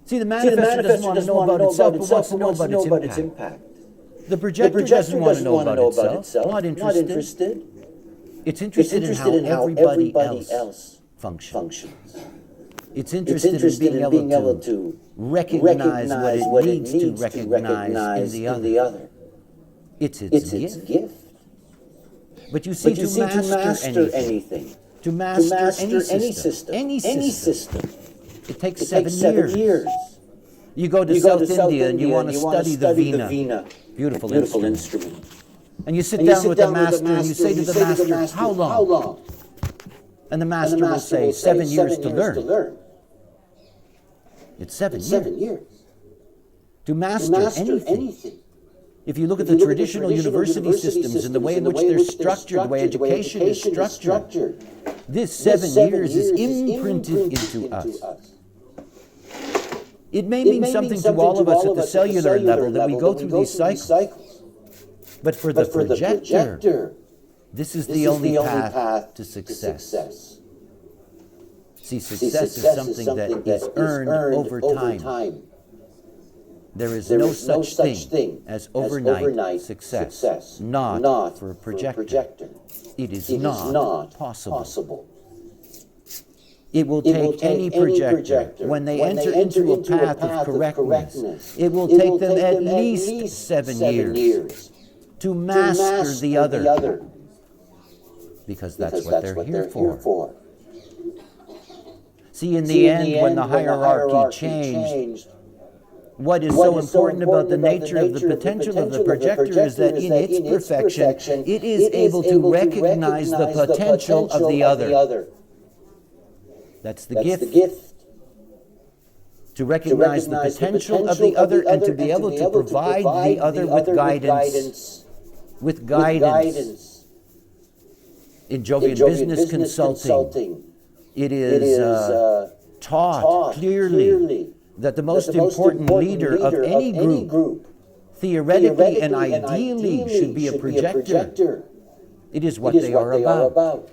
See, the manifestor doesn't want to know about itself, but wants to know about its impact. The projector doesn't want to know about itself, not interested. It's interested in how everybody else functions. It's interested in being able to recognize what it needs to recognize in the other. It's its gift. But you see, to master anything, to master any system, it takes 7 years. You go to South India and you want to study the veena, beautiful instrument. And you sit down with the master and you say to the master, how long? And the master will say, 7 years to learn. It's 7 years. To master anything. If you look at the traditional university systems and the way in which they're structured, the way education is structured, this 7 years is imprinted into us. It may mean something to all of us at the cellular level that we go through these cycles. But for the projector, this is the only path to success. See, success is something that is earned over time. There is no such thing as overnight success, not for a projector. It is not possible. It will take any projector, when they enter into a path of correctness, it will take them at least 7 years to master the other, because that's what they're here for. See, in the end, when the hierarchy changed, what is so important about the nature of the potential of the projector is that in its perfection, it is able to recognize the potential of the other. That's the gift. To recognize the potential of the other and to be able to provide the other with guidance. In Jovian Business Consulting, it is taught clearly that the most important leader of any group, theoretically and ideally, should be a projector. It is what they are about.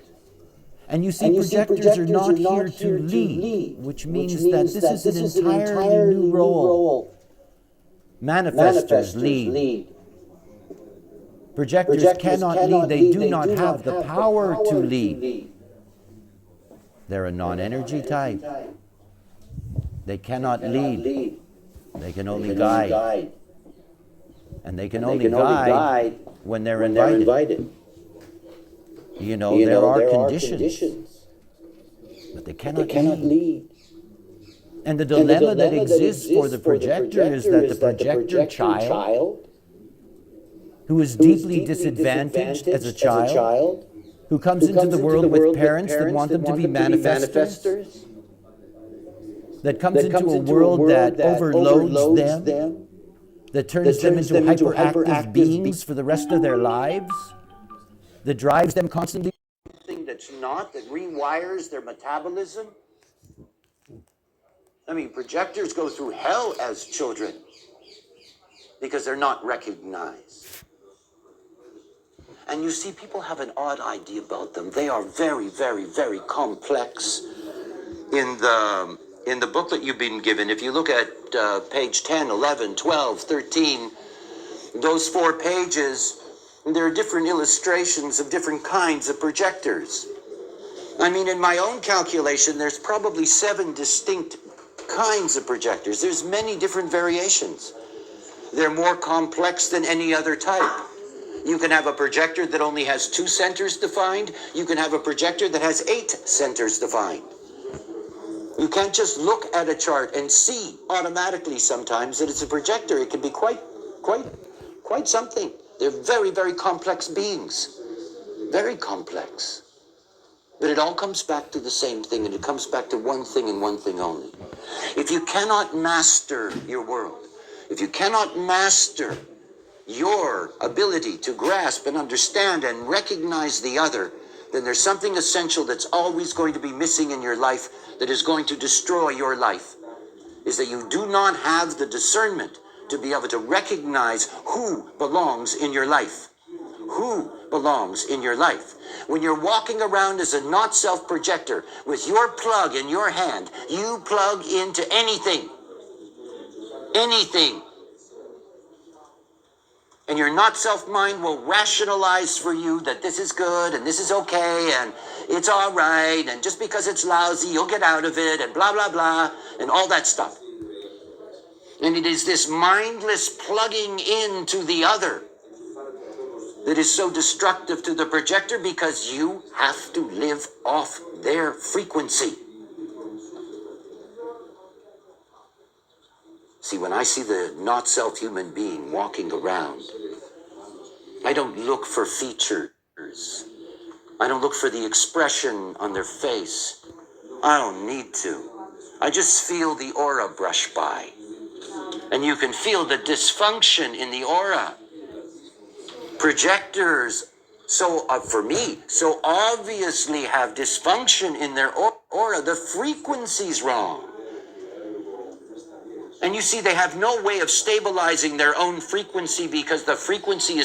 And you see, projectors are not here to lead, which means that this is an entirely new role. Manifestors lead. Projectors cannot lead. They do not have the power to lead. They're a non-energy type. They cannot lead. They can only guide. And they can only guide when they're invited. You know, there are conditions. But they cannot lead. And the dilemma that exists for the projector is that the projector child, who is deeply disadvantaged as a child, who comes into the world with parents that want them to be manifestors, that comes into a world that overloads them, that turns them into hyperactive beings for the rest of their lives, that drives them constantly something that's not, that rewires their metabolism. I mean, projectors go through hell as children because they're not recognized. And you see, people have an odd idea about them. They are very, very, very complex. In the booklet you've been given, if you look at page 10, 11, 12, 13, those 4 pages, there are different illustrations of different kinds of projectors. I mean, in my own calculation, there's probably 7 distinct kinds of projectors. There's many different variations. They're more complex than any other type. You can have a projector that only has 2 centers defined. You can have a projector that has 8 centers defined. You can't just look at a chart and see automatically sometimes that it's a projector. It can be quite something. They're very, very complex beings. Very complex. But it all comes back to the same thing, and it comes back to one thing and one thing only. If you cannot master your world, if you cannot master your ability to grasp and understand and recognize the other, then there's something essential that's always going to be missing in your life that is going to destroy your life, is that you do not have the discernment to be able to recognize who belongs in your life. Who belongs in your life. When you're walking around as a not-self projector with your plug in your hand, you plug into anything. anything. And your not-self mind will rationalize for you that this is good and this is okay and it's all right, and just because it's lousy, you'll get out of it, and blah, blah, blah, and all that stuff. And it is this mindless plugging into the other that is so destructive to the projector, because you have to live off their frequency. See, when I see the not-self human being walking around, I don't look for features. I don't look for the expression on their face. I don't need to. I just feel the aura brush by. And you can feel the dysfunction in the aura. Projectors, for me, so obviously have dysfunction in their aura. The frequency's wrong. And you see, they have no way of stabilizing their own frequency, because the frequency is